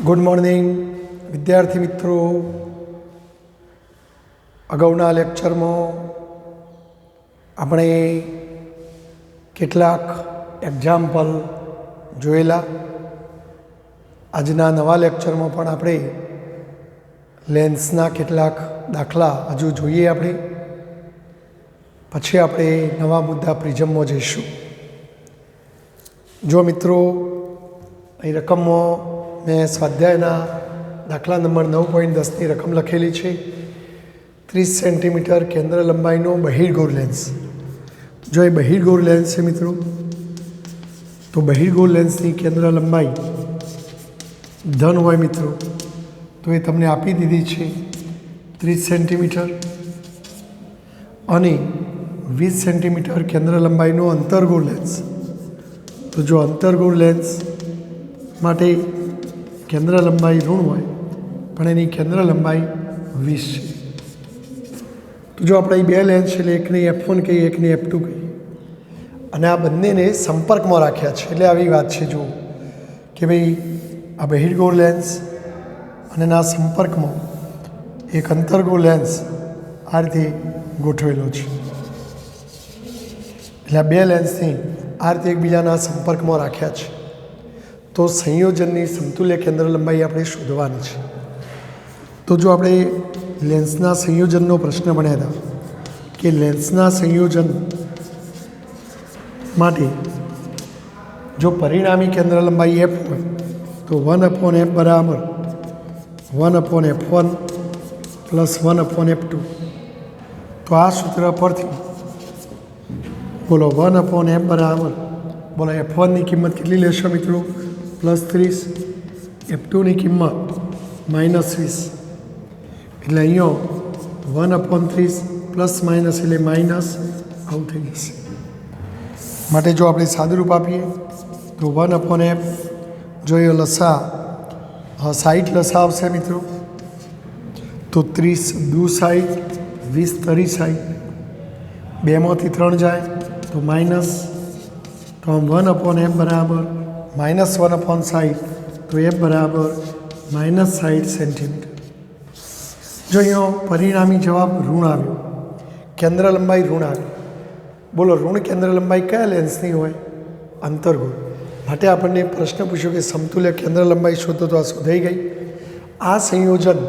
Good morning વિદ્યાર્થી મિત્રો. અગાઉના લેક્ચરમાં આપણે કેટલાક એક્ઝામ્પલ જોયેલા. આજના નવા લેક્ચરમાં પણ આપણે લેન્સના કેટલાક દાખલા હજુ જોઈએ. આપણે પછી આપણે નવા મુદ્દા પ્રિઝમમાં જઈશું. જો મિત્રો, અહીં રકમમાં મેં સ્વાધ્યાયના દાખલા નંબર 9.10ની રકમ લખેલી છે. 30 સેન્ટીમીટર કેન્દ્ર લંબાઈનો બહિર્ગોળ લેન્સ. જો એ બહિર્ગોળ લેન્સ છે મિત્રો, તો બહિર્ગોળ લેન્સની કેન્દ્ર લંબાઈ ધન હોય મિત્રો, તો એ તમને આપી દીધી છે 30 સેન્ટીમીટર અને 20 સેન્ટીમીટર કેન્દ્ર લંબાઈનો અંતર્ગોળ લેન્સ. તો જો અંતર્ગોળ લેન્સ માટે કેન્દ્ર લંબાઈ ઋણ હોય પણ એની કેન્દ્ર લંબાઈ 20 છે. તો જો આપણે બે લેન્સ છે, એટલે એકને F1 કહીએ, એકને F2 કહીએ, અને આ બંનેને સંપર્કમાં રાખ્યા છે. એટલે આવી વાત છે જો કે ભાઈ આ બહિર્ગોળ લેન્સ અને એના સંપર્કમાં એક અંતર્ગોળ લેન્સ આ રીતે ગોઠવેલો છે. એટલે આ બે લેન્સને આ રીતે એકબીજાના સંપર્કમાં રાખ્યા છે. તો સંયોજનની સમતુલ્ય કેન્દ્ર લંબાઈ આપણે શોધવાની છે. તો જો આપણે લેન્સના સંયોજનનો પ્રશ્ન ભણ્યા હતા કે લેન્સના સંયોજન માટે જો પરિણામી કેન્દ્ર લંબાઈ F હોય તો 1/F બરાબર 1/F1 પ્લસ 1/F2. તો આ સૂત્ર પરથી બોલો 1/F બરાબર બોલો F1ની કિંમત કેટલી લેશો મિત્રો? +30. F2ની કિંમત -20. એટલે અહીંયા 1/30 પ્લસ માઇનસ એટલે માઇનસ આવું થઈ જશે. માટે જો આપણે સાદુરૂપ આપીએ તો 1/F જો એ લસા 60 લસા આવશે મિત્રો, તો 30 દુ 60, 20 તરી 60, બેમાંથી 3 જાય તો માઇનસ. તો આમ 1/F બરાબર -1/60, તો F બરાબર -60 સેન્ટીમીટર. જો અહીંયા પરિણામી જવાબ ઋણ આવ્યો, કેન્દ્ર લંબાઈ ઋણ આવી. બોલો ઋણ કેન્દ્ર લંબાઈ કયા લેન્સની હોય? અંતર્ગોળ. માટે આપણને પ્રશ્ન પૂછ્યો કે સમતુલ્ય કેન્દ્ર લંબાઈ શોધો, તો આ શોધાઈ ગઈ. આ સંયોજન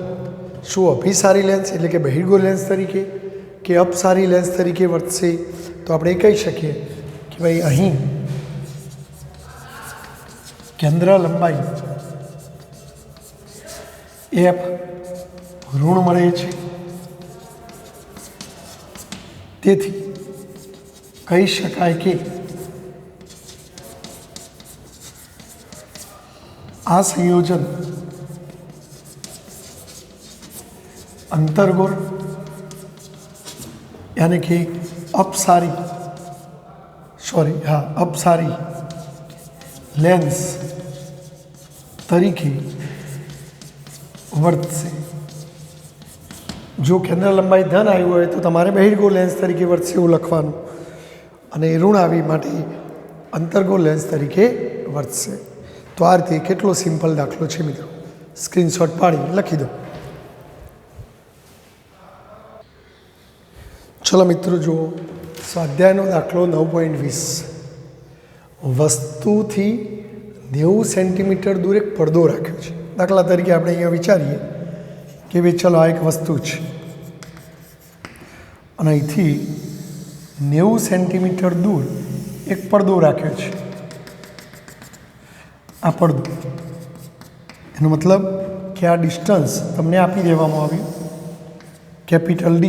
શું અભિસારી લેન્સ એટલે કે બહિર્ગોળ લેન્સ તરીકે કે અપસારી લેન્સ તરીકે વર્તશે? તો આપણે કહી શકીએ કે ભાઈ અહીં કેન્દ્ર લંબાઈ F ઋણ મળે છે, તેથી કહી શકાય કે આ સંયોજન અંતર્ગોળ યાની કે અપસારી લેન્સ તરીકે વર્તશે. જો કેન્દ્ર લંબાઈ ધન આવ્યું હોય તો તમારે બહિર્ગોળ લેન્સ તરીકે વર્તશે એવું લખવાનું, અને ઋણ આવી માટે અંતર્ગોળ લેન્સ તરીકે વર્તશે. તો આ રીતે કેટલો સિમ્પલ દાખલો છે મિત્રો, સ્ક્રીનશોટ પાડી લખી દો. ચલો મિત્રો જુઓ, સ્વાધ્યાયનો દાખલો 9.20. વસ્તુથી 90 સેન્ટીમીટર દૂર એક પડદો રાખ્યો છે. દાખલા તરીકે આપણે અહીંયા વિચારીએ કે ભાઈ ચલો આ એક વસ્તુ છે અને અહીંથી 90 સેન્ટીમીટર દૂર એક પડદો રાખ્યો છે. આ પડદો એનો મતલબ કે આ ડિસ્ટન્સ તમને આપી દેવામાં આવ્યું કેપિટલ D,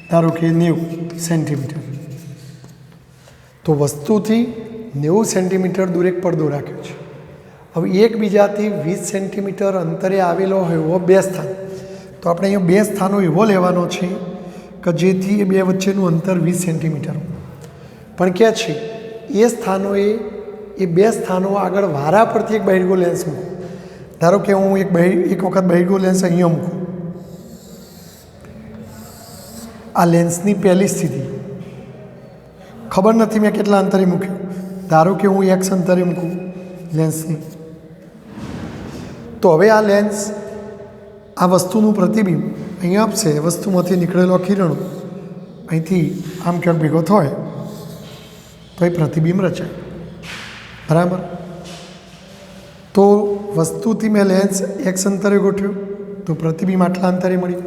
ધારો કે 90 સેન્ટીમીટર. તો વસ્તુથી 90 સેન્ટીમીટર દૂર એક પડદો રાખ્યો છે. હવે એકબીજાથી 20 સેન્ટીમીટર અંતરે આવેલો હોય એવો બે સ્થાન. તો આપણે અહીંયા બે સ્થાનો એવો લેવાનો છે કે જેથી એ બે વચ્ચેનું અંતર 20 સેન્ટીમીટર. પણ ક્યાં છે એ સ્થાનોએ એ બે સ્થાનો આગળ વારા પરથી એક બહિર્ગોળ લેન્સ મૂકો. ધારો કે હું એક વખત બહિર્ગોળ લેન્સ અહીંયા મૂકું. આ લેન્સની પહેલી સ્થિતિ ખબર નથી મેં કેટલા અંતરે મૂક્યું. ધારો કે હું x અંતરે મૂકું લેન્સની, તો હવે આ લેન્સ આ વસ્તુનું પ્રતિબિંબ અહીં આપશે, વસ્તુમાંથી નીકળેલો કિરણો અહીંથી આમ ક્યાંક ભેગો થાય તો એ પ્રતિબિંબ રચાય, બરાબર. તો વસ્તુથી મેં લેન્સ એક્સ અંતરે ગોઠવ્યો તો પ્રતિબિંબ આટલા અંતરે મળ્યું.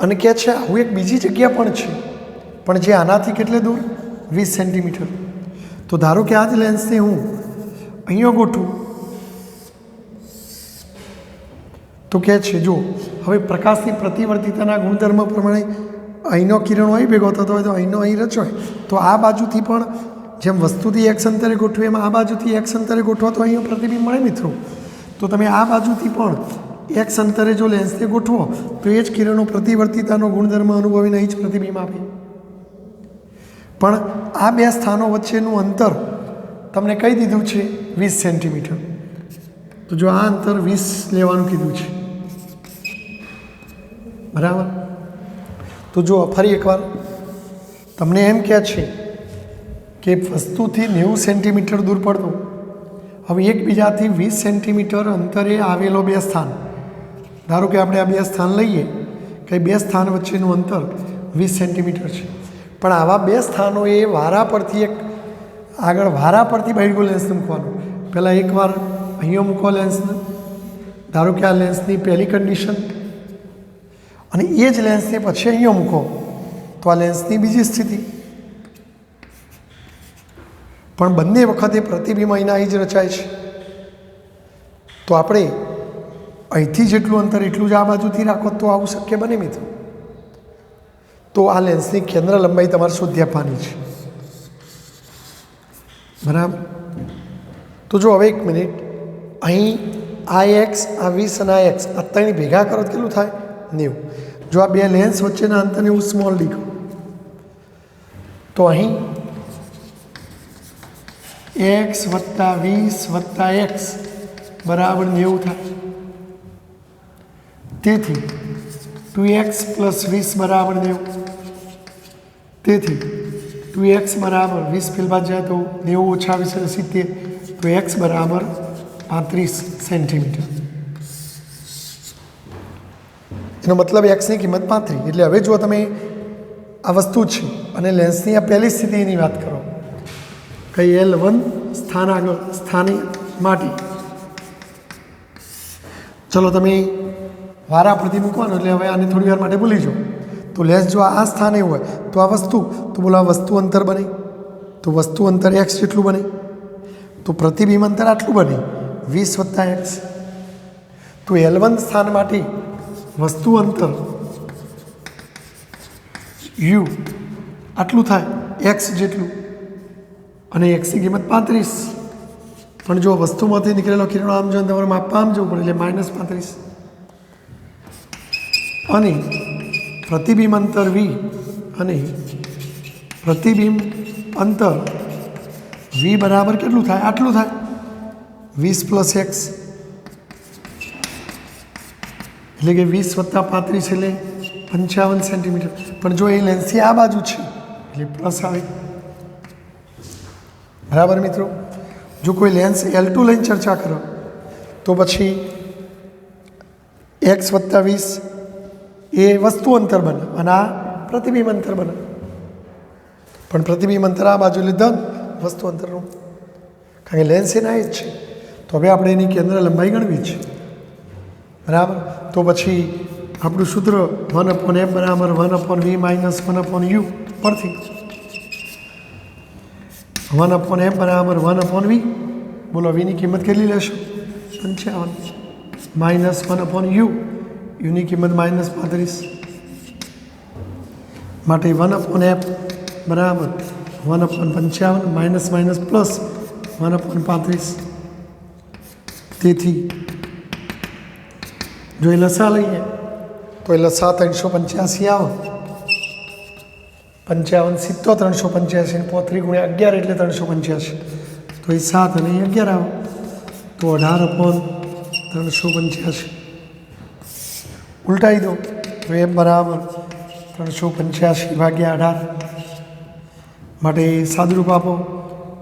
અને કહે છે આવું એક બીજી જગ્યા પણ છે, પણ જે આનાથી કેટલે દૂર 20 સેન્ટીમીટર. તો ધારો કે આ જ લેન્સને હું અહીંયા ગોઠવું તો કહે છે જો હવે પ્રકાશની પ્રતિવર્તિતાના ગુણધર્મ પ્રમાણે અહીંનો કિરણો અહીં ભેગો થતો હોય તો અહીંનો અહીં રચાય. તો આ બાજુથી પણ જેમ વસ્તુથી એક્સ અંતરે ગોઠવે એમ આ બાજુથી એક્સ અંતરે ગોઠવો તો અહીંયા પ્રતિબિંબ મળે મિત્રો. તો તમે આ બાજુથી પણ એક્સ અંતરે જો લેન્સને ગોઠવો તો એ જ કિરણો પ્રતિવર્તિતાનો ગુણધર્મ અનુભવીને અહીં જ પ્રતિબિંબ આપે. પણ આ બે સ્થાનો વચ્ચેનું અંતર તમને કહી દીધું છે 20 સેન્ટીમીટર. તો જો આ અંતર 20 લેવાનું કીધું છે, બરાબર. તો જો ફરી એકવાર તમને એમ કહે છે કે વસ્તુથી 90 સેન્ટીમીટર દૂર પડતો હવે એકબીજાથી 20 સેન્ટીમીટર અંતરે આવેલો બે સ્થાન, ધારો કે આપણે આ બે સ્થાન લઈએ કે બે સ્થાન વચ્ચેનું અંતર 20 સેન્ટીમીટર છે. પણ આવા બે સ્થાનોએ વારા પરથી એક આગળ વારા પરથી બહિર્ગોળ લેન્સને મૂકવાનું. પહેલાં એકવાર અહીંયા મૂકો લેન્સને, ધારો કે આ લેન્સની પહેલી કન્ડિશન, અને એ જ લેન્સને પછી અહીંયા મૂકો તો આ લેન્સની બીજી સ્થિતિ. પણ બંને વખતે પ્રતિબિંબ અહીંના અહીં જ રચાય છે. તો આપણે અહીંથી જેટલું અંતર એટલું જ આ બાજુથી રાખો તો આવું શક્ય બને મિત્રો. તો આ લેન્સની કેન્દ્ર લંબાઈ તમારે શોધી આપવાની છે, બરાબર. તો જો હવે એક મિનિટ, અહીં આ એક્સ આ 20 અને આ એક્સ આ ત્રણ ભેગા કરો તો કેટલું થાય 90. જો આ બે લેન્સ વચ્ચેના અંતરને હું સ્મોલ ડી કહું તો અહીં એક્સ વત્તા 20 વત્તા એક્સ બરાબર 90 થાય. તેથી 2x પ્લસ 20 બરાબર 90. તેથી 2x બરાબર 20 પેલ બાદ જાય તો 90 ઓછા 20 70, તો x બરાબર 35 સેન્ટીમીટર. એનો મતલબ એક્સની કિંમત 35. એટલે હવે જો તમે આ વસ્તુ છે અને લેન્સની આ પહેલી સ્થિતિની વાત કરો કઈ L1 સ્થાન આગળ સ્થાને માટે, ચલો તમે વારા પરથી મૂકવાનું એટલે હવે આને થોડી વાર માટે ભૂલી જાઓ. તો લેન્સ જો આ સ્થાને હોય તો આ વસ્તુ, તો બોલો આ વસ્તુ અંતર બને, તો વસ્તુ અંતર એક્સ જેટલું બને, તો પ્રતિબિંબ અંતર આટલું બને 20 વત્તા એક્સ. તો L1 સ્થાન માટે વસ્તુ અંતર યુ આટલું થાય એક્સ જેટલું, અને એક્સની કિંમત 35. પણ જો વસ્તુમાંથી નીકળેલો કિરણો આમ જો તમારે માપવા આમ જવું પડે એટલે -35. અને પ્રતિબિંબ અંતર વી અને પ્રતિબિંબ અંતર વી બરાબર કેટલું થાય આટલું થાય 20 પ્લસ એક્સ, એટલે કે 20 વત્તા 35 એટલે 55 સેન્ટીમીટર. પણ જો એ લેન્સથી આ બાજુ છે એટલે પ્લસ આવે, બરાબર મિત્રો. જો કોઈ લેન્સ L2 લઈને ચર્ચા કરો તો પછી એક્સ વત્તા 20 એ વસ્તુ અંતર બને અને આ પ્રતિબિંબ અંતર બને. પણ પ્રતિબિંબ અંતર આ બાજુ એટલે ધન વસ્તુ અંતરનું, કારણ કે લેન્સ એના જ છે. તો હવે આપણે એની કેન્દ્ર લંબાઈ ગણવી છે, બરાબર. તો પછી આપણું સૂત્ર 1/f બરાબર 1/v માઇનસ 1/u પરથી 1/f બરાબર 1/v, બોલો વીની કિંમત કેટલી લેશો 55 માઇનસ 1/u, યુની કિંમત -35. માટે 1/f બરાબર 1/55 માઇનસ માઇનસ પ્લસ 1/35. તેથી જો એ લસા લઈએ તો એ લસા 385 આવે, 55 સીધો 385 પોતરી ગુણ્યા 11 એટલે 385, તો એ 7 અને 11 આવે તો 18/385. ઉલટાવી દો તો એ બરાબર 385 ભાગ્યા 18, માટે સાદુરૂપ આપો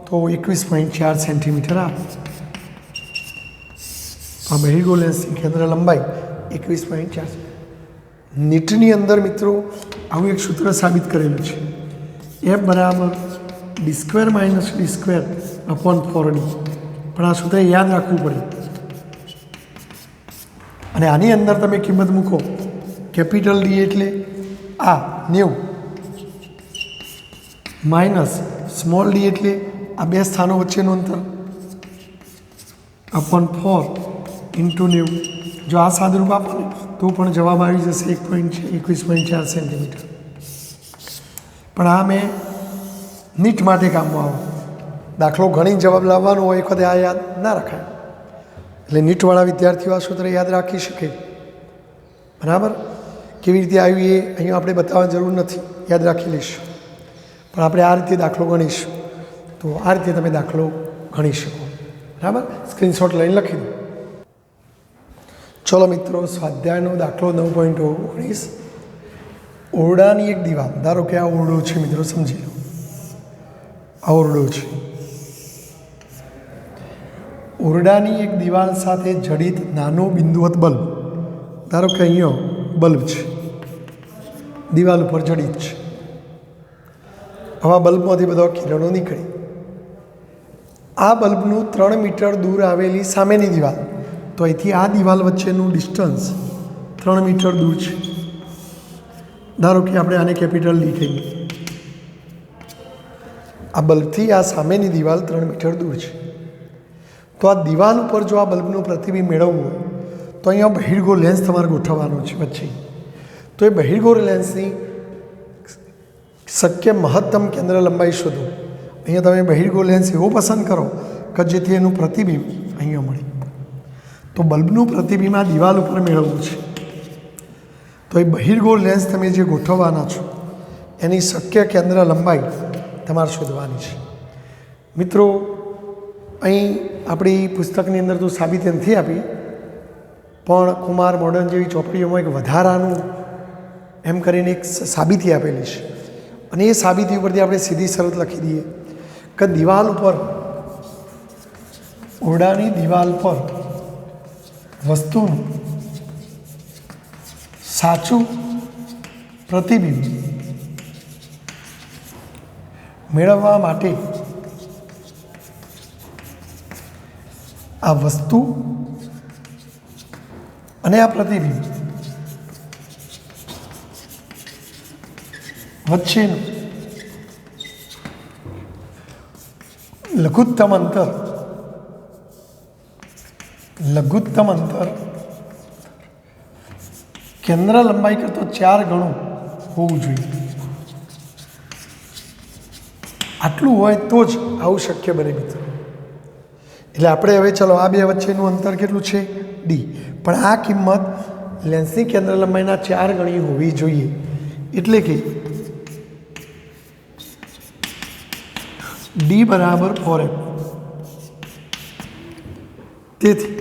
તો 21.4 સેન્ટીમીટર આવે. આ બહિર્ગોળ લેન્સની કેન્દ્ર લંબાઈ 21.4 છે. નીટની અંદર મિત્રો આવું એક સૂત્ર સાબિત કરેલું છે, એફ બરાબર D square minus D square upon 4D. પણ આ સૂત્ર યાદ રાખવું પડે. અને આની અંદર તમે કિંમત મૂકો, કેપિટલ ડી એટલે આ 90 માઇનસ સ્મોલ ડી એટલે આ બે સ્થાનો વચ્ચેનું અંતર અપોન 4 ઇન્ટુ 90. જો આ સાદુરૂપ આપો ને તો પણ જવાબ આવી જશે 21.4 સેન્ટીમીટર. પણ આ મેં નીટ માટે કામમાં આવે. દાખલો ગણી જવાબ લાવવાનો હોય, એક વખતે આ યાદ ના રખાય. એટલે નીટવાળા વિદ્યાર્થીઓ આ સૂત્ર યાદ રાખી શકે. બરાબર? કેવી રીતે આવ્યું એ અહીંયા આપણે બતાવવાની જરૂર નથી, યાદ રાખી લઈશું. પણ આપણે આ રીતે દાખલો ગણીશું. તો આ રીતે તમે દાખલો ગણી શકો. બરાબર? સ્ક્રીનશોટ લઈને લખી દો. ચલો મિત્રો, સ્વાધ્યાયનો દાખલો 9.19. ઓરડાની એક દિવાલ. ધારો કે આ ઓરડો છે મિત્રો, સમજી લો આ ઓરડો છે. ઓરડાની એક દિવાલ સાથે જડિત નાનો બિંદુવત બલ્બ. ધારો કે અહીંયા બલ્બ છે, દિવાલ ઉપર જડિત છે. આવા બલ્બમાંથી બધા કિરણો નીકળે. આ બલ્બનું 3 મીટર દૂર આવેલી સામેની દિવાલ, તો અહીંથી આ દિવાલ વચ્ચેનું ડિસ્ટન્સ 3 મીટર દૂર છે. ધારો કે આપણે આને કેપિટલ ડી કહીએ. આ બલ્બથી આ સામેની દિવાલ 3 મીટર દૂર છે. તો આ દિવાલ ઉપર જો આ બલ્બનું પ્રતિબિંબ મેળવવું હોય તો અહીંયા બહિર્ગોળ લેન્સ તમારે ગોઠવવાનો છે વચ્ચે. તો એ બહિર્ગોળ લેન્સની શક્ય મહત્તમ કેન્દ્ર લંબાઈ શોધો. અહીંયા તમે બહિર્ગોળ લેન્સ એવો પસંદ કરો કે જેથી એનું પ્રતિબિંબ અહીંયા મળે. તો બલ્બનું પ્રતિબિંબ આ દિવાલ ઉપર મેળવવું છે. તો એ બહિર્ગોળ લેન્સ તમે જે ગોઠવવાના છો એની શક્ય કેન્દ્ર લંબાઈ તમારે શોધવાની છે. મિત્રો, અહીં આપણી પુસ્તકની અંદર તો સાબિતી નથી આપી, પણ કુમાર મોડર્ન જેવી ચોપડીઓમાં એક વધારાનું એમ કરીને એક સાબિતી આપેલી છે. અને એ સાબિતી ઉપરથી આપણે સીધી શરત લખી દઈએ કે દિવાલ ઉપર, ઓરડાની દિવાલ પર વસ્તુનું સાચું પ્રતિબિંબ મેળવવા માટે આ વસ્તુ અને આ પ્રતિબિંબ વચ્ચેનું લઘુત્તમ અંતર કેન્દ્ર લંબાઈ કરતો 4 ગણું હોવું જોઈએ. આટલું હોય તો જ આવું શક્ય બને મિત્રો. એટલે આપણે હવે ચલો આ બે વચ્ચેનું અંતર કેટલું છે? ડી. પણ આ કિંમત લેન્સની કેન્દ્ર લંબાઈના 4 ગણી હોવી જોઈએ. એટલે કે ડી બરાબર 4f. તેથી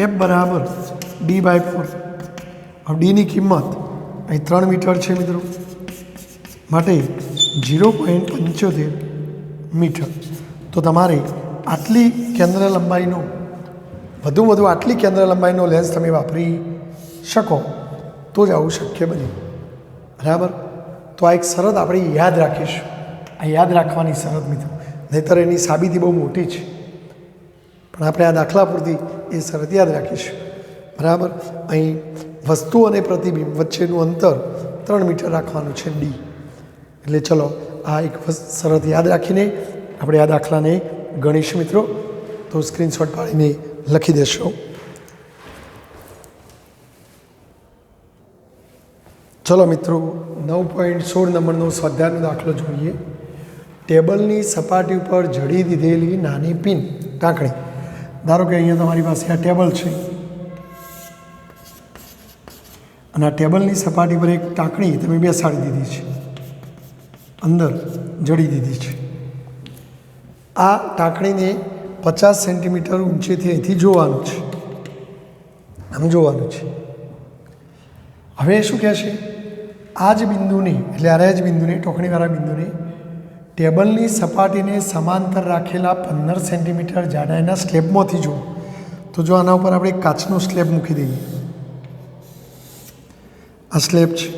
એફ બરાબર ડી બાય 4. હવે ડીની કિંમત અહીં 3 મીટર છે મિત્રો, માટે 0.75 મીટર. તો તમારે આટલી કેન્દ્ર લંબાઈનો વધુ આટલી કેન્દ્ર લંબાઈનો લેન્સ તમે વાપરી શકો તો જ આવું શક્ય બને. બરાબર? તો આ એક શરત આપણે યાદ રાખીશું. આ યાદ રાખવાની શરત મિત્રો, નહીંતર એની સાબિતી બહુ મોટી છે. પણ આપણે આ દાખલા પૂરતી એ શરત યાદ રાખીશું. બરાબર? અહીં વસ્તુ અને પ્રતિબિંબ વચ્ચેનું અંતર 3 મીટર રાખવાનું છે, ડી. એટલે ચલો આ એક શરત યાદ રાખીને આપણે આ દાખલાને ગણીશું મિત્રો. તો સ્ક્રીનશોટ પાડીને લખી દેશો. ચલો મિત્રો, 9.16 નંબરનો સ્વાધ્યાયનો દાખલો જોઈએ. ટેબલની સપાટી ઉપર જડી દીધેલી નાની પિન ટાંકણી. ધારો કે અહીંયા તમારી પાસે આ ટેબલ છે અને આ ટેબલની સપાટી પર એક ટાંકણી તમે બેસાડી દીધી છે, અંદર જડી દીધી છે. આ ટાંકણીને 50 સેન્ટીમીટર ઊંચેથી અહીંથી જોવાનું છે, આમ જોવાનું છે. હવે શું કહેશે? આ જ બિંદુને, એટલે આ જ બિંદુને, ટોકણીવાળા બિંદુને ટેબલની સપાટીને સમાંતર રાખેલા 15 સેન્ટીમીટર જાડાઈના સ્લેબમાંથી જુઓ તો જો આના ઉપર આપણે કાચનો સ્લેબ મૂકી દઈએ, આ સ્લેબ છે,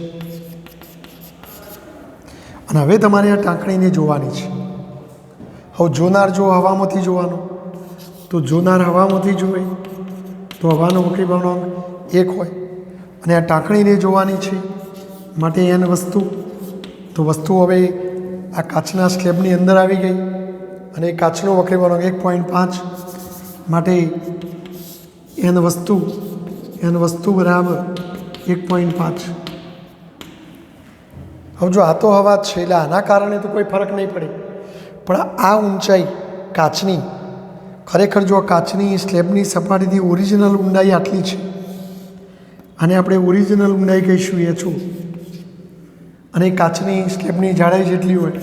અને હવે તમારે આ ટાંકણીને જોવાની છે. હવે જોનાર જો હવામાંથી જોવાનો, તો જોનાર હવામાંથી જોવે તો હવાનો વક્રીભાવનો અંક 1 હોય, અને આ ટાંકણીને જોવાની છે માટે n વસ્તુ, તો વસ્તુ હવે આ કાચના સ્લેબની અંદર આવી ગઈ, અને કાચનો વક્રીભાવનો અંક 1.5 માટે n વસ્તુ બરાબર 1.5. હવે જો આ તો હવા જ છે એટલે આના કારણે તો કોઈ ફરક નહીં પડે, પણ આ ઊંચાઈ કાચની, ખરેખર જો કાચની સ્લેબની સપાટીથી ઓરિજિનલ ઊંડાઈ આટલી છે, આને આપણે ઓરિજિનલ ઊંડાઈ કહીશું h, અને કાચની સ્લેબની જાડાઈ જેટલી હોય,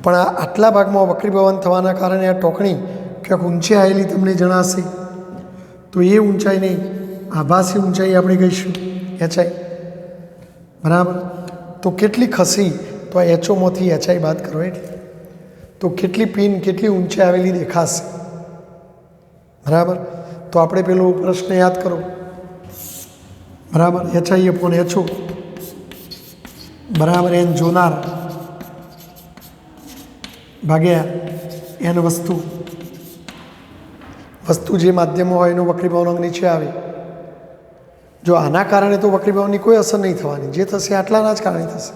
પણ આટલા ભાગમાં વક્રીભવન થવાના કારણે આ ટોકણી ક્યાંક ઊંચે આવેલી તમને જણાશે, તો એ ઊંચાઈને આભાસી ઊંચાઈ આપણે કહીશું HI. બરાબર. તો કેટલી ખસી, તો આ HOમાંથી HI બાદ કરો એટલે તો કેટલી પિન કેટલી ઊંચે આવેલી દેખાશે. બરાબર. તો આપણે પેલો પ્રશ્ન યાદ કરો. બરાબર. HI/HO બરાબર n જોનાર ભાગ્યા n વસ્તુ જે માધ્યમમાં હોય એનો વક્રીભાવનો અંક નીચે આવે. જો આના કારણે તો વક્રીભાવની કોઈ અસર નહીં થવાની, જે થશે આટલાના જ કારણે થશે,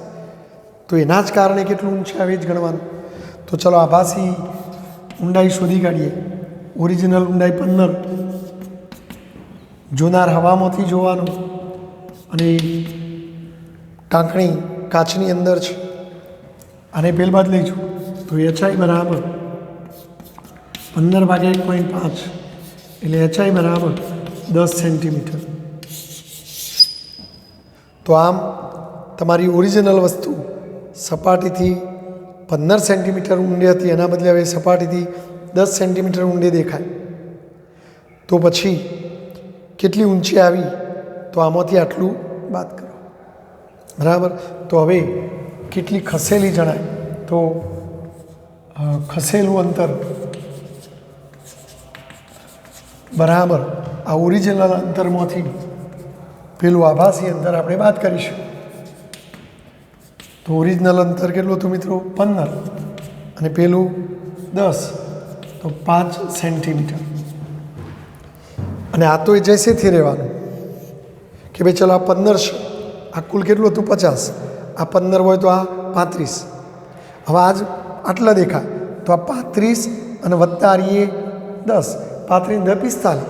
તો એના જ કારણે કેટલું ઊંચે આવે જ ગણવાનું. તો ચલો આભાસી ઊંડાઈ શોધી કાઢીએ. ઓરિજિનલ ઊંડાઈ 15, જોનાર હવામાંથી જોવાનું, અને ટાંકણી કાચની અંદર છે, અને પેલ બાદ લઈશું તો HI બરાબર 15/1.5 એટલે HI બરાબર 10 સેન્ટીમીટર. તો આમ તમારી ઓરિજિનલ વસ્તુ સપાટીથી 15 સેન્ટીમીટર ઊંડે હતી, એના બદલે હવે સપાટીથી 10 સેન્ટીમીટર ઊંડે દેખાય. તો પછી કેટલી ઊંચી આવી, તો આમાંથી આટલું બાદ કરો. બરાબર. તો હવે કેટલી ખસેલી જણાય, તો ખસેલું અંતર બરાબર આ ઓરિજિનલ અંતરમાંથી પેલું આભાસી અંતર આપણે બાદ કરીશું. તો ઓરિજિનલ અંતર કેટલું હતું મિત્રો? 15, અને પેલું 10, તો 5 સેન્ટીમીટર. અને આ તો એ જૈસેથી રહેવાનું કે ભાઈ ચલો આ 15 છે, આ કુલ કેટલું હતું? 50. આ 15 હોય તો આ 35. હવે આજ આટલા દેખાય, તો આ 35 અને વત્તા આરીએ 10, 35 ને 45,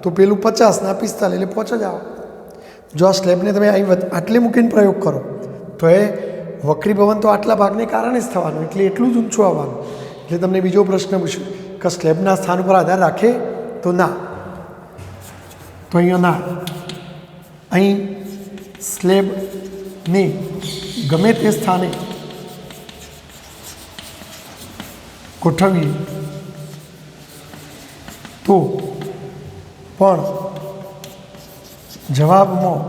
તો પેલું 50 ને 45 એટલે પહોંચ જ આવો. જો આ સ્લેબને તમે અહીં આટલે મૂકીને પ્રયોગ કરો તો એ વક્રીભવન તો આટલા ભાગને કારણે જ થવાનું, એટલે એટલું જ ઊંચું આવવાનું. એટલે તમને બીજો પ્રશ્ન પૂછ્યો કે સ્લેબના સ્થાન ઉપર આધાર રાખે, તો ના. તો અહીંયા ના, અહીં સ્લેબને ગમે તે સ્થાને ગોઠવીએ તો પણ જવાબમાં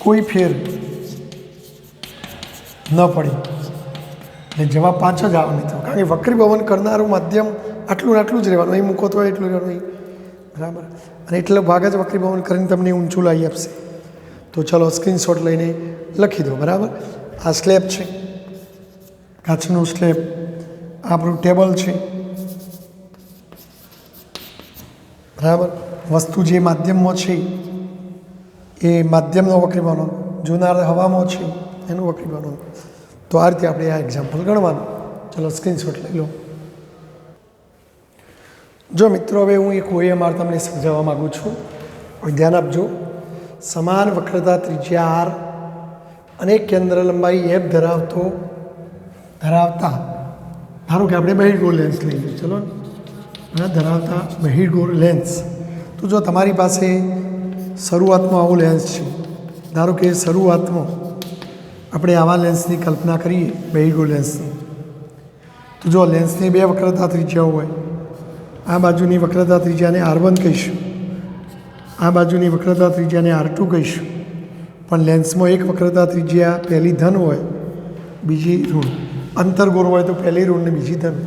કોઈ ફેર ન પડે, એટલે જવાબ 5 જ આવે મિત્રો. કારણ કે વક્રીભવન કરનારું માધ્યમ આટલું આટલું જ રહેવાનું, અહીં મૂકો તો એટલું રહેવાનું, બરાબર. અને એટલો ભાગ જ વક્રીભવન કરીને તમને ઊંચું લાવી આપશે. તો ચલો સ્ક્રીનશોટ લઈને લખી દો. બરાબર. આ સ્લેબ છે, કાચનું સ્લેબ, આપણું ટેબલ છે. બરાબર. વસ્તુ જે માધ્યમમાં છે એ માધ્યમનો વક્રીભાવનો, જોનાર હવામાં છે એનું વક્રીભાવનો. તો આ રીતે આપણે આ એક્ઝામ્પલ ગણવાનું. ચલો સ્ક્રીનશોટ લઈ લો. જો મિત્રો હવે હું એક OMR તમને સમજાવવા માગું છું, ધ્યાન આપજો. સમાન વક્રતા ત્રિજ્યા R અને કેન્દ્ર લંબાઈ F ધરાવતા ધારો કે આપણે બહિર્ગોળ લેન્સ લઈએ, ચલો ધરાવતા બહિર્ગોળ લેન્સ. તો જો તમારી પાસે શરૂઆતમાં આવો લેન્સ છે, ધારો કે શરૂઆતમાં આપણે આવા લેન્સની કલ્પના કરીએ, બહિર્ગોળ લેન્સની, તો જો લેન્સની 2 વક્રતા ત્રિજ્યાઓ હોય, આ બાજુની વક્રતા ત્રિજ્યાને R1 કહીશું, આ બાજુની વક્રતા ત્રિજ્યાને R2 કહીશું. પણ લેન્સમાં એક વક્રતા ત્રિજ્યા પહેલી ધન હોય, બીજી ઋણ, અંતરગોળ હોય તો પહેલી ઋણ ને બીજી ધન.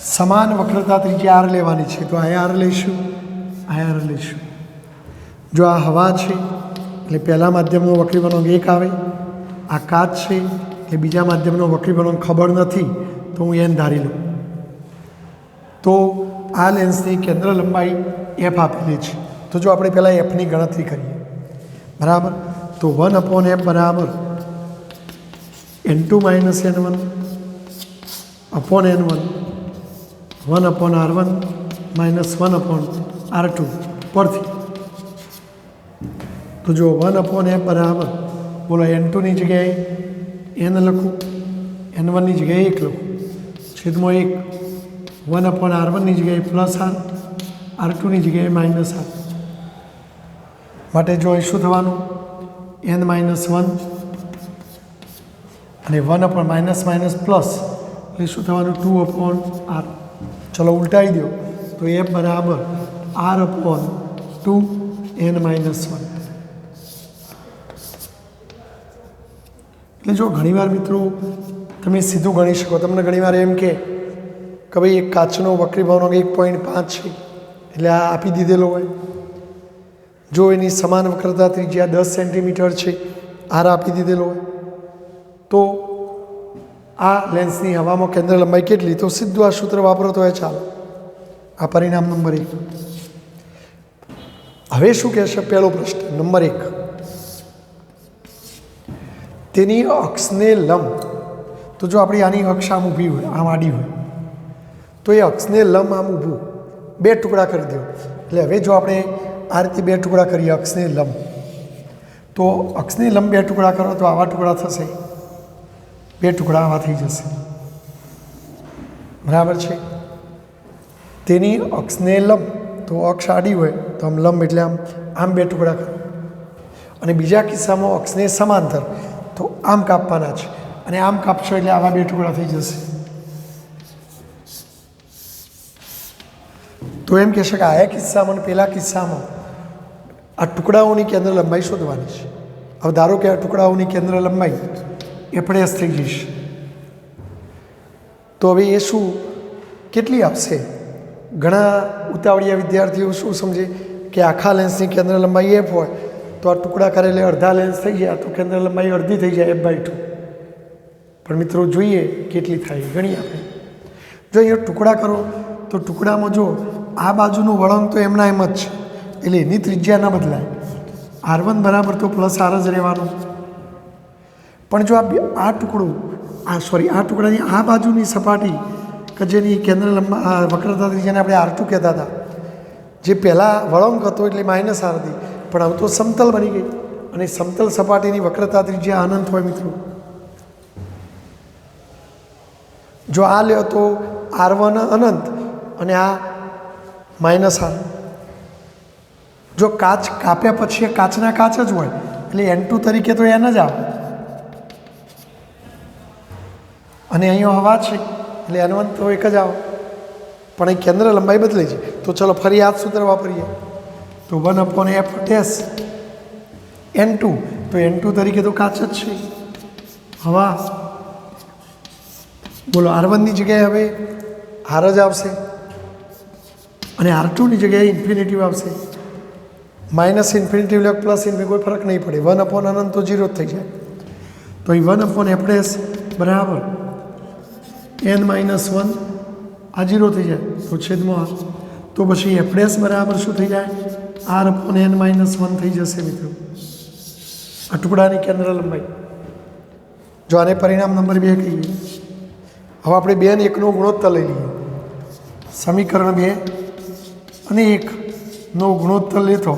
સમાન વક્રતા ત્રિજ્યા આર લેવાની છે, તો આ આર લઈશું, આ આર લઈશું. જો આ હવા છે એટલે પહેલા માધ્યમનો વક્રી વળાંક 1 આવે, આ કાચ છે એ બીજા માધ્યમનો વક્રી વળાંક ખબર નથી તો હું n ધારી લઉં. તો આ લેન્સની કેન્દ્ર લંબાઈ f આપેલી છે. તો જો આપણે પહેલાં એફની ગણતરી કરીએ, બરાબર, તો 1/f બરાબર n2 - n1 upon n1 1/r1 - 1/r2 પરથી. તો જો 1/f બરાબર બોલો n2 ની જગ્યાએ n લખું, n1 ની જગ્યાએ 1 લખું, છેદમાં 1 1/r1 ની જગ્યાએ +r, r2 ની જગ્યાએ -r. માટે જો એ શું થવાનું n - 1 અને 1/- પ્લસ એટલે શું થવાનું 2/r. ચલો ઉલટાવી દો તો f બરાબર r/2 n - 1. એટલે જો ઘણીવાર મિત્રો તમે સીધું ગણી શકો. તમને ઘણીવાર એમ કે ભાઈ એક કાચનો વક્રી વળાંક 1.5 છે એટલે આ આપી દીધેલો હોય. જો એની સમાન વક્રતા ત્રિજ્યા 10 સેન્ટીમીટર છે, આર આપી દીધેલો હોય, તો આ લેન્સની હવામાં કેન્દ્ર લંબાઈ કેટલી, તો સીધું આ સૂત્ર વાપરો તો એ ચાલે. આ પરિણામ નંબર 1. હવે શું કહેશે પહેલો પ્રશ્ન નંબર 1, તેની અક્ષને લંબ. તો જો આપણી આની અક્ષ આમ ઊભી હોય, આમ આડી હોય, તો એ અક્ષને લંબ આમ ઊભું 2 ટુકડા કરી દો. એટલે હવે જો આપણે આ રીતે 2 ટુકડા કરીએ અક્ષને લંબ, તો અક્ષને લંબ 2 ટુકડા કરો તો આવા ટુકડા થશે, 2 ટુકડા આવા થઈ જશે, બરાબર છે. તેની અક્ષને લંબ, તો અક્ષ આડી હોય તો આમ લંબ એટલે આમ 2 ટુકડા કરો. અને બીજા કિસ્સામાં અક્ષને સમાંતર, તો આમ કાપવાના છે અને આમ કાપશો એટલે આવા 2 ટુકડા થઈ જશે. તો એમ કહેશે કે આ કિસ્સામાં અને પેલા કિસ્સામાં આ ટુકડાઓની કેન્દ્ર લંબાઈ શોધવાની છે. હવે ધારો કે આ ટુકડાઓની કેન્દ્ર લંબાઈ f' થઈ જશે, તો હવે એ શું કેટલી આપશે? ઘણા ઉતાવળિયા વિદ્યાર્થીઓ શું સમજે કે આખા લેન્સની કેન્દ્ર લંબાઈ f હોય તો આ ટુકડા કરેલે અડધા લેન્સ થઈ ગયા તો કેન્દ્ર લંબાઈ અડધી થઈ જાય f/2. પણ મિત્રો જોઈએ કેટલી થાય ગણી આપણે. જો અહીંયા ટુકડા કરો તો ટુકડામાં જો આ બાજુનું વળાંક તો એમના એમ જ છે એટલે એની ત્રિજ્યા ન બદલાય. r1 બરાબર તો +r જ રહેવાનું. પણ જો આ ટુકડું આ ટુકડાની આ બાજુની સપાટી કે જેની કેન્દ્ર લંબા વક્રતા ત્રિજ્યાને આપણે r2 કહેતા હતા, જે પહેલાં વળાંક હતો એટલે -r હતી, પણ હવે તો સમતલ બની ગઈ અને સમતલ સપાટીની વક્રતા ત્રિજ્યા અનંત હોય મિત્રો. જો આ લ્યો તો r1 અનંત અને આ -r. જો કાચ કાપ્યા પછી કાચના કાચ જ હોય એટલે n2 તરીકે તો n જ આવે, અને અહીંયા હવા છે એટલે n1 તો એક જ આવે, પણ એ કેન્દ્ર લંબાઈ બદલાઈ છે. તો ચલો ફરી આ જ સૂત્ર વાપરીએ. તો 1/f' n2, તો n2 તરીકે તો કાચ જ છે, હવા. બોલો r1ની જગ્યાએ હવે r જ આવશે અને r2ની જગ્યાએ ઇન્ફિનિટિવ આવશે. -ઇન્ફિનિટિવ લે +, કોઈ ફરક નહીં પડે. 1/અનંત તો 0 જ થઈ જાય. તો એ 1/f' બરાબર n - 1 આ 0 થઈ જાય તો છેદમાં r. તો પછી f' બરાબર શું થઈ જાય? r/n - 1 થઈ જશે મિત્રો, આ ટુકડાની કેન્દ્ર લંબાઈ. જો આને પરિણામ નંબર 2 કહીએ. હવે આપણે 2 અને 1નો ગુણોત્તર લઈ લઈએ. સમીકરણ 2 અને 1નો ગુણોત્તર લેતો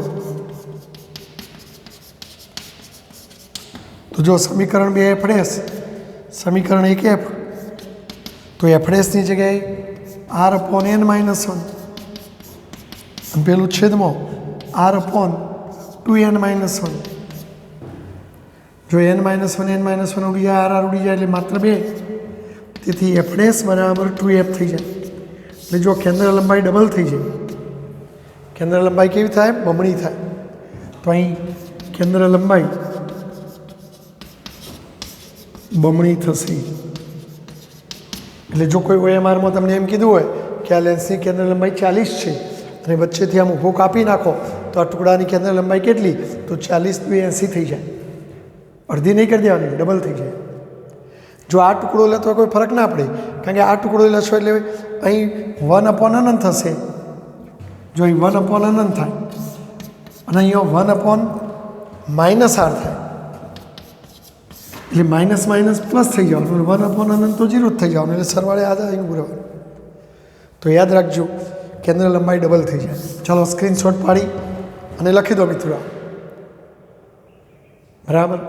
તો જો સમીકરણ 2 f', સમીકરણ 1 f, તો f'ની જગ્યાએ r/n - 1 અને પેલું છેદમાં r/2n - 1. જો n - 1 ઉડી જાય, r ઉડી જાય એટલે માત્ર 2, તેથી f' બરાબર 2f થઈ જાય. એટલે જો કેન્દ્ર લંબાઈ ડબલ થઈ જાય, કેન્દ્ર લંબાઈ કેવી થાય? બમણી થાય. તો અહીં કેન્દ્ર લંબાઈ બમણી થશે એટલે જો કોઈ OMRમાં તમને એમ કીધું હોય કે આ લેન્સની કેન્દ્ર લંબાઈ 40 છે અને વચ્ચેથી આમ ઊભો કાપી નાખો તો આ ટુકડાની કેન્દ્ર લંબાઈ કેટલી, તો 40 × 80 થઈ જાય. અડધી નહીં કરી દેવાની, ડબલ થઈ જાય. જો આ ટુકડો લે તો કોઈ ફરક ના પડે, કારણ કે આ ટુકડો લેશો એટલે અહીં 1/અનંત થશે. જો અહીં 1/અનંત થાય અને અહીંયા 1/-r થાય એટલે માઇનસ માઇનસ પ્લસ થઈ જવાનું, 1/અનંત તો 0 જ થઈ જવાનું, એટલે સરવાળે આ અહીં ઉભું. તો યાદ રાખજો કેન્દ્ર લંબાઈ ડબલ થઈ જાય. ચાલો સ્ક્રીનશોટ પાડી અને લખી દો મિત્રો. બરાબર,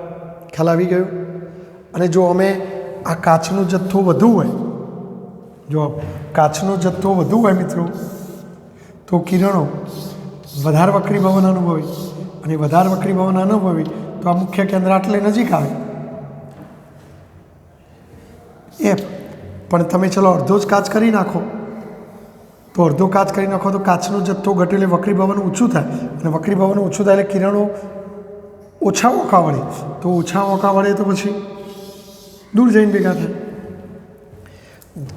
ખ્યાલ આવી ગયો. અને જો અમે આ કાચનો જથ્થો વધુ હોય, જો કાચનો જથ્થો વધુ હોય મિત્રો, તો કિરણો વધારે વક્રીભવન અનુભવી, અને વધારે વક્રીભવન અનુભવી તો આ મુખ્ય કેન્દ્ર આટલે નજીક આવે એફ. પણ તમે ચલો અડધો જ કાચ કરી નાખો, તો અડધો કાચ કરી નાખો તો કાચનો જથ્થો ઘટે એટલે વક્રીભવન ઓછું થાય, અને વક્રીભવન ઓછું થાય એટલે કિરણો ઓછા ઓકા વળે, તો ઓછા ઓકા વળે તો પછી દૂર જઈને ભેગા થાય.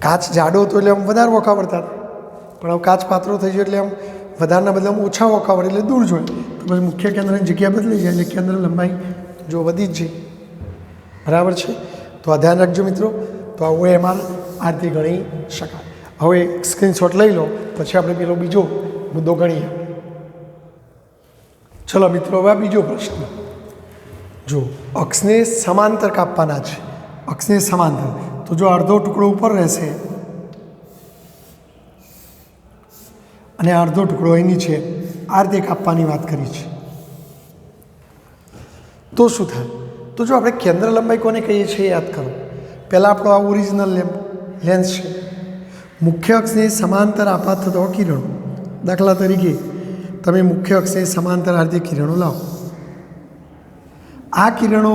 કાચ જાડો હતો એટલે આમ વધારે ઓકા વળતા હતા, પણ હવે કાચ પાતળો થઈ ગયો એટલે આમ વધારના બદલામાં ઓછા ઓકા વળે એટલે દૂર જોઈએ, તો પછી મુખ્ય કેન્દ્રની જગ્યા બદલાઈ જાય એટલે કેન્દ્ર લંબાઈ જો વધી જ જાય. બરાબર છે, તો આ ધ્યાન રાખજો મિત્રો. તો આ OMR આ રીતે ગણી શકાય. હવે સ્ક્રીનશોટ લઈ લો, પછી આપણે પેલો બીજો મુદ્દો ગણીએ. ચલો મિત્રો, હવે બીજો પ્રશ્ન જો અક્ષને સમાંતર કાપવાના છે. અક્ષને સમાંતર, તો જો અડધો ટુકડો ઉપર રહેશે અને અડધો ટુકડો અહીં નીચે, આ રીતે કાપવાની વાત કરી છે, તો શું થાય? તો જો આપણે કેન્દ્ર લંબાઈ કોને કહીએ છીએ યાદ કરો. પહેલાં આપણો આ ઓરિજિનલ લેન્સ છે. મુખ્ય અક્ષને સમાંતર આપાત થતો કિરણો, દાખલા તરીકે તમે મુખ્ય અક્ષને સમાંતર આ રીતે કિરણો લાવો. આ કિરણો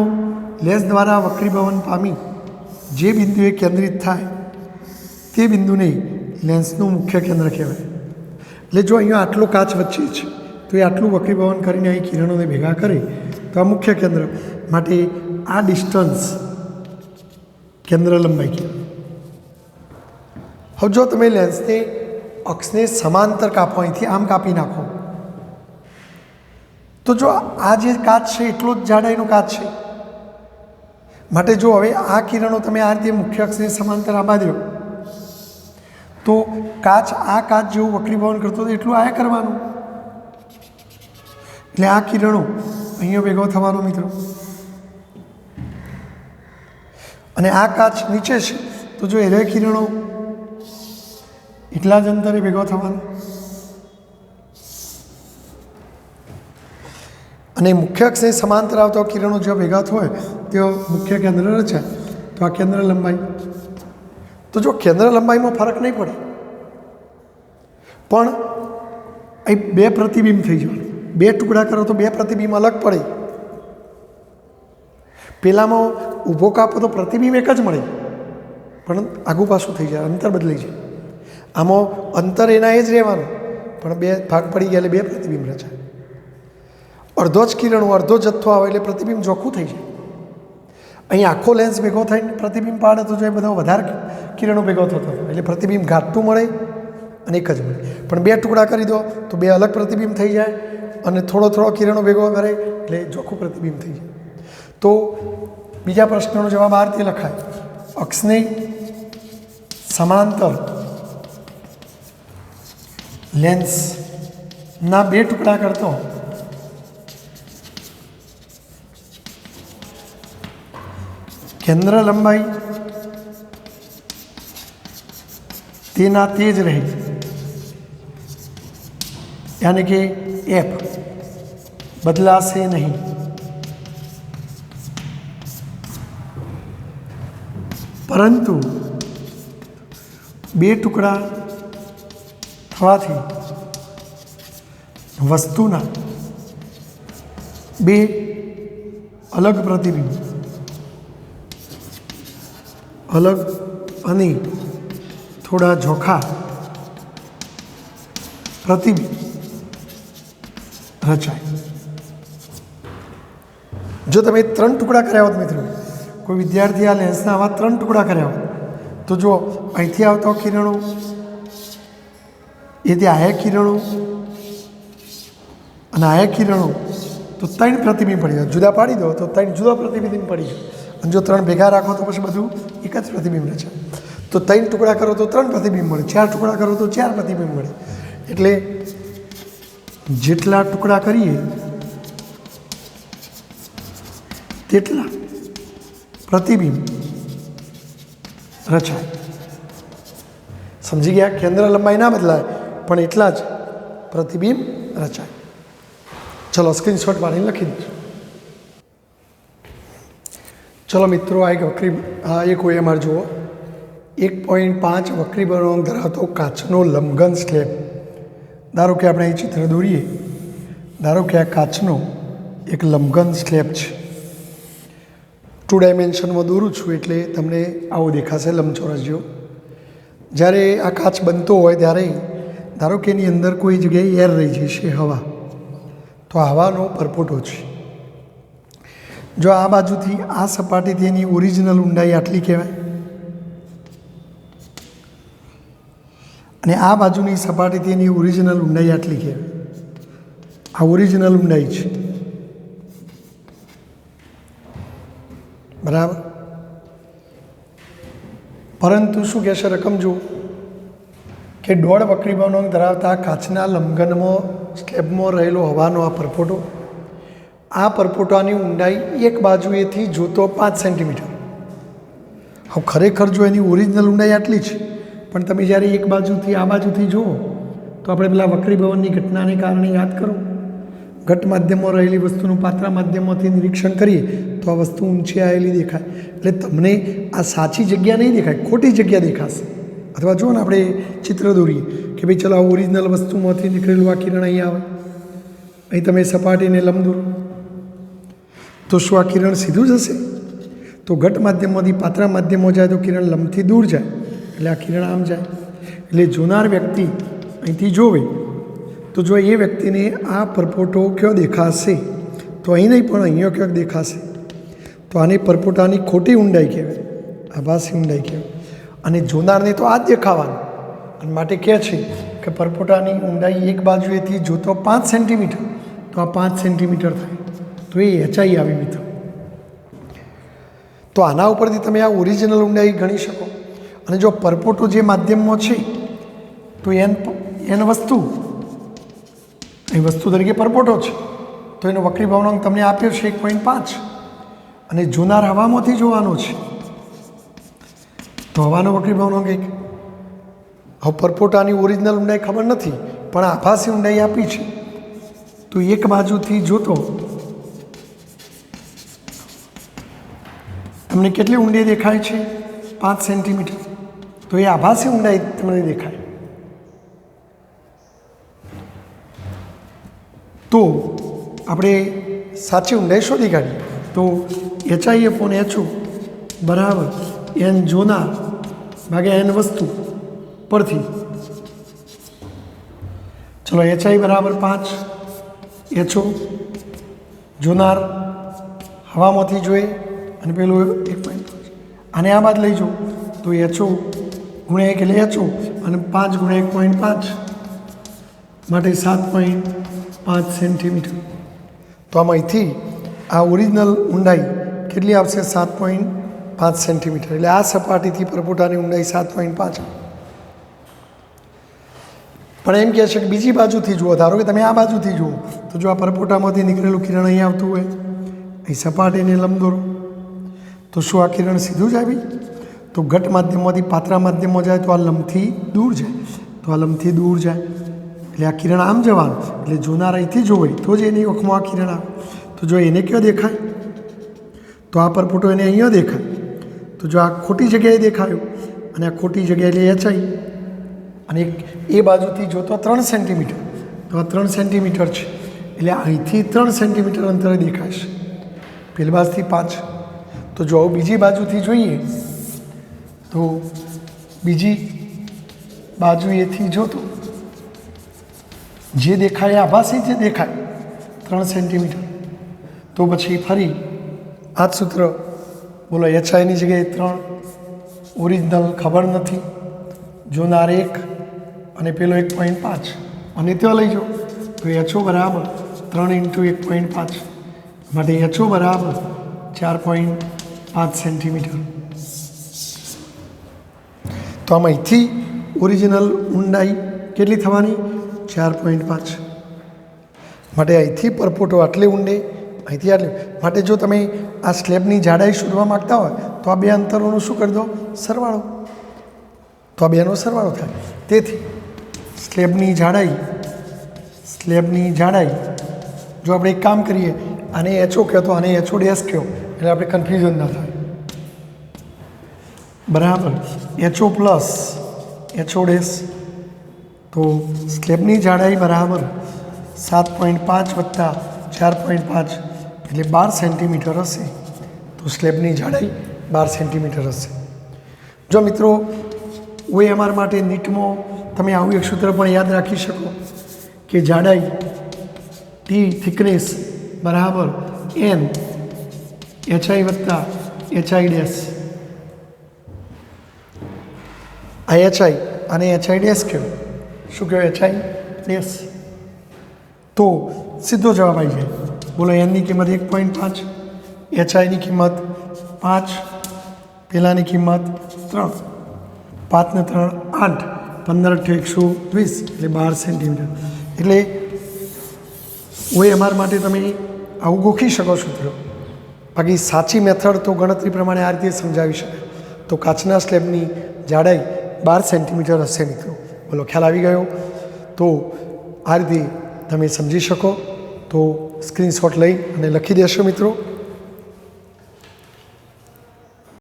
લેન્સ દ્વારા વક્રીભવન પામી જે બિંદુએ કેન્દ્રિત થાય તે બિંદુને લેન્સનું મુખ્ય કેન્દ્ર કહેવાય. એટલે જો અહીંયા આટલો કાચ વચ્ચે છે તો એ આટલું વક્રીભવન કરીને અહીં કિરણોને ભેગા કરે તો આ મુખ્ય કેન્દ્ર માટે આ ડિસ્ટન્સ કેન્દ્ર લંબાઈ કહેવાય. હવે જો તમે લેન્સને અક્ષને સમાંતર કાપો, અહીંથી આમ કાપી નાખો, તો જો આ જે કાચ છે એટલો જ જાડાઈનો કાચ છે, માટે જો હવે આ કિરણો તમે આ રીતે મુખ્ય અક્ષને સમાંતર આબા દો તો કાચ આ કાચ જેવું વક્રીભવન કરતો હતો એટલું આયા કરવાનું, એટલે આ કિરણો અહીંયા ભેગો થવાનો મિત્રો, અને આ કાચ નીચે છે તો જો એ કિરણો એટલા જ અંતરે ભેગો થવાનો. અને મુખ્ય અક્ષને સમાંતર આવતા કિરણો જો ભેગા હોય તેઓ મુખ્ય કેન્દ્ર રચાય, તો આ કેન્દ્ર લંબાઈ. તો જો કેન્દ્ર લંબાઈમાં ફરક નહીં પડે, પણ અહીં બે પ્રતિબિંબ થઈ જવાનું. બે ટુકડા કરો તો બે પ્રતિબિંબ અલગ પડે. પેલામાં ઊભો કાપો તો પ્રતિબિંબ એક જ મળે, પણ આગું પાછું થઈ જાય, અંતર બદલાઈ જાય. આમાં અંતર એના એ જ રહેવાનું, પણ બે ભાગ પડી ગયા એટલે બે પ્રતિબિંબ રચાય. અડધો જ કિરણો અડધો જથ્થો આવે એટલે પ્રતિબિંબ ચોખ્ખું થઈ જાય. અહીં આખો લેન્સ ભેગો થઈને પ્રતિબિંબ પાડે તો જો એ બધા વધારે કિરણો ભેગો થતો હતો એટલે પ્રતિબિંબ ઘાટું મળે અને એક જ મળે. પણ બે ટુકડા કરી દો તો બે અલગ પ્રતિબિંબ થઈ જાય, અને થોડો થોડો કિરણો ભેગો કરે એટલે ચોખ્ખું પ્રતિબિંબ થઈ જાય. તો બીજા પ્રશ્નનો જવાબ આ રીતે લખાય: અક્ષને સમાંતર લેન્સના બે ટુકડા કરતો કેન્દ્ર લંબાઈ તેના તે જ રહે, યાની કે એફ બદલાશે નહીં. પરંતુ બે ટુકડા થવાથી વસ્તુના બે અલગ પ્રતિબિંબ અલગ અને થોડા ઝોખા પ્રતિબિંબ રચાય. જો તમે ત્રણ ટુકડા કર્યા હોત મિત્રો, કોઈ વિદ્યાર્થી આ લેન્સના આવા ત્રણ ટુકડા કર્યા હોત તો તો જો અહીંથી આવતા કિરણો એ તે આયા કિરણો અને આયા કિરણો તો 3 પ્રતિબિંબ પડી જાય. જુદા પાડી દો તો 3 જુદા પ્રતિબિંબ પડી જાય. અને જો 3 ભેગા રાખો તો પછી બધું એક જ પ્રતિબિંબ રહે છે. તો 3 ટુકડા કરો તો 3 પ્રતિબિંબ મળે, 4 ટુકડા કરો તો 4 પ્રતિબિંબ મળે. એટલે જેટલા ટુકડા કરીએ તેટલા પ્રતિબિંબ રચાય. સમજી ગયા? કેન્દ્ર લંબાઈ ના બદલાય પણ એટલા જ પ્રતિબિંબ રચાય. ચલો સ્ક્રીનશોટ મારીને લખી દઈશું. ચલો મિત્રો, આ એક એક OMR જુઓ. 1.5 વક્રીભવન ધરાવતો કાચનો લંબઘન સ્લેબ. ધારો કે આપણે અહીં ચિત્ર દોરીએ. ધારો કે આ કાચનો એક લંબઘન સ્લેબ છે. 2 ડાયમેન્શનમાં દોરું છું એટલે તમને આવો દેખાશે લંબચોરસ જેવો. જ્યારે આ કાચ બનતો હોય ત્યારે ધારો કે એની અંદર કોઈ જગ્યાએ એર રહી જશે, હવા. તો હવાનો પરપોટો છે. જો આ બાજુથી આ સપાટીથી એની ઓરિજિનલ ઊંડાઈ આટલી કહેવાય અને આ બાજુની સપાટીથી એની ઓરિજિનલ ઊંડાઈ આટલી કહેવાય. આ ઓરિજિનલ ઊંડાઈ છે, બરાબર. પરંતુ શું કહેશે રકમ જુઓ કે 1.5 વક્રીભવન ધરાવતા કાચના લંબઘનમાં સ્લેબમાં રહેલો હવાનો આ પરપોટો, આ પરપોટાની ઊંડાઈ એક બાજુએથી જોતો 5 સેન્ટીમીટર. હવે ખરેખર જો એની ઓરિજિનલ ઊંડાઈ આટલી છે, પણ તમે જ્યારે એક બાજુથી આ બાજુથી જુઓ તો આપણે પેલા વક્રીભવનની ઘટનાને કારણે યાદ કરો, ઘટ માધ્યમમાં રહેલી વસ્તુનું પાત્રા માધ્યમમાંથી નિરીક્ષણ કરીએ તો આ વસ્તુ ઊંચી આવેલી દેખાય. એટલે તમને આ સાચી જગ્યા નહીં દેખાય, ખોટી જગ્યા દેખાશે. અથવા જુઓ ને, આપણે ચિત્ર દોરીએ કે ભાઈ ચલો આ ઓરિજિનલ વસ્તુમાંથી નીકળેલું આ કિરણ અહીં આવે, અહીં તમે સપાટીને લંબ દોરો તો શું આ કિરણ સીધું જ હશે? તો ઘટ માધ્યમમાંથી પાત્રા માધ્યમમાં જાય તો કિરણ લંબથી દૂર જાય, એટલે આ કિરણ આમ જાય. એટલે જોનાર વ્યક્તિ અહીંથી જોવે તો જો એ વ્યક્તિને આ પરપોટો કયો દેખાશે તો અહીં નહીં પણ અહીંયા ક્યાંક દેખાશે. તો આને પરપોટાની ખોટી ઊંડાઈ કહેવાય, આભાસી ઊંડાઈ કહેવાય. અને જોનારને તો આ જ દેખાવાનું. અને માટે કહે છે કે પરપોટાની ઊંડાઈ એક બાજુએથી જોતો 5 સેન્ટીમીટર, તો આ 5 સેન્ટીમીટર થાય. તો એ ઊંચાઈ આવી મિત્રો. તો આના ઉપરથી તમે આ ઓરિજિનલ ઊંડાઈ ગણી શકો. અને જો પરપોટો જે માધ્યમમાં છે તો એન વસ્તુ એ વસ્તુ તરીકે પરપોટો છે, તો એનો વક્રીભવનાંક તમને આપ્યો છે 1.5 અને જોનાર હવામાંથી જોવાનો છે તો હવાનો વક્રીભવનાંક 1. હવે પરપોટાની ઓરિજિનલ ઊંડાઈ ખબર નથી પણ આભાસી ઊંડાઈ આપી છે, તો એક બાજુથી જોતો તમને કેટલી ઊંડી દેખાય છે? 5 સેન્ટીમીટર. તો એ આભાસી ઊંડાઈ તમને દેખાય. તો આપણે સાચી ઊંડાઈ શોધી કાઢીએ. તો HI/HO બરાબર એન જોનાર ભાગ્યા એન વસ્તુ પરથી ચલો HI બરાબર 5, HO જોનાર હવામાંથી જોઈએ અને પેલું 1.5 આને આ બાદ લઈ જાઓ તો HO ગુણ્યા 1 એટલે HO અને 5 ગુણ્યા 1.5 માટે 7.5 સેન્ટીમીટર. તો આમાંથી આ ઓરિજિનલ ઊંડાઈ કેટલી આવશે? 7.5 સેન્ટીમીટર. એટલે આ સપાટીથી પરપોટાની ઊંડાઈ 7.5. પણ એમ કહે છે કે બીજી બાજુથી જુઓ. ધારો કે તમે આ બાજુથી જુઓ તો જો આ પરપોટામાંથી નીકળેલું કિરણ અહીં આવતું હોય, અહીં સપાટીને લંબ દોરો તો શું આ કિરણ સીધું જ આવી? તો ઘટ માધ્યમમાંથી પાત્રા માધ્યમમાં જાય તો આ લંબથી દૂર જાય, તો આ લંબથી દૂર જાય એટલે આ કિરણ આમ જવાનું. એટલે જોનાર અહીંથી જોવે તો જ એની ઓખમાં આ કિરણ આવે. તો જો એને કયો દેખાય? તો આ પરપોટો એને અહીંયા દેખાય. તો જો આ ખોટી જગ્યાએ દેખાયો અને આ ખોટી જગ્યાએ એટલે HI અને એ બાજુથી જોતો 3 સેન્ટીમીટર, તો આ 3 સેન્ટીમીટર છે એટલે અહીંથી 3 સેન્ટીમીટર અંતરે દેખાશે. પેલી બાજુથી 5. તો જો બીજી બાજુથી જોઈએ તો બીજી બાજુએથી જોતો જે દેખાય આભાસી જે દેખાય 3 સેન્ટીમીટર. તો પછી ફરી આ જ સૂત્ર બોલો, HIની જગ્યાએ 3 ઓરિજિનલ ખબર નથી, જોનાર 1 અને પેલો 1.5 અને ત્યાં લઈ જાઓ તો HO બરાબર 3 × 1.5 માટે HO બરાબર 4.5 સેન્ટીમીટર. તો આમાં અહીંથી ઓરિજિનલ ઊંડાઈ કેટલી થવાની? 4.5. માટે અહીંથી પરપોટો આટલે ઊંડે, અહીંથી આટલે. માટે જો તમે આ સ્લેબની જાડાઈ શોધવા માગતા હોય તો આ બે અંતરોનું શું કરી દો? સરવાળો. તો આ બેનો સરવાળો થાય. તેથી સ્લેબની જાડાઈ જો આપણે એક કામ કરીએ, આને HO કહો તો આને HO ડેશ કહો, એટલે આપણે કન્ફ્યુઝન ના થાય. બરાબર HO પ્લસ HO ડેશ. તો સ્લેબની જાડાઈ બરાબર 7.5 વત્તા 4.5 એટલે 12 સેન્ટીમીટર હશે. તો સ્લેબની જાડાઈ 12 સેન્ટીમીટર હશે. જો મિત્રો OMR માટે નીટમાં તમે આવું એક સૂત્ર પણ યાદ રાખી શકો કે જાડાઈ T થિકનેસ બરાબર N HI વત્તા HI ડેશ. આ HI અને HI ડેશ કહેવાય. શું કહેવાય? HI dash. તો સીધો જવાબ આવી જાય. બોલો, એનની કિંમત 1.5, HIની કિંમત 5, પેલાની કિંમત 3, 5 ને 3 8, 15 × 120 એટલે 12 સેન્ટીમીટર. એટલે OMR માટે તમે આવું ગોખી શકો સૂત્ર. બાકી સાચી મેથડ તો ગણતરી પ્રમાણે આ રીતે સમજાવી શકાય. તો કાચના સ્લેબની જાડાઈ 12 સેન્ટીમીટર હશે મિત્રો. બોલો, ખ્યાલ આવી ગયો? તો આ રીતે તમે સમજી શકો. તો સ્ક્રીનશોટ લઈ અને લખી દેશો મિત્રો.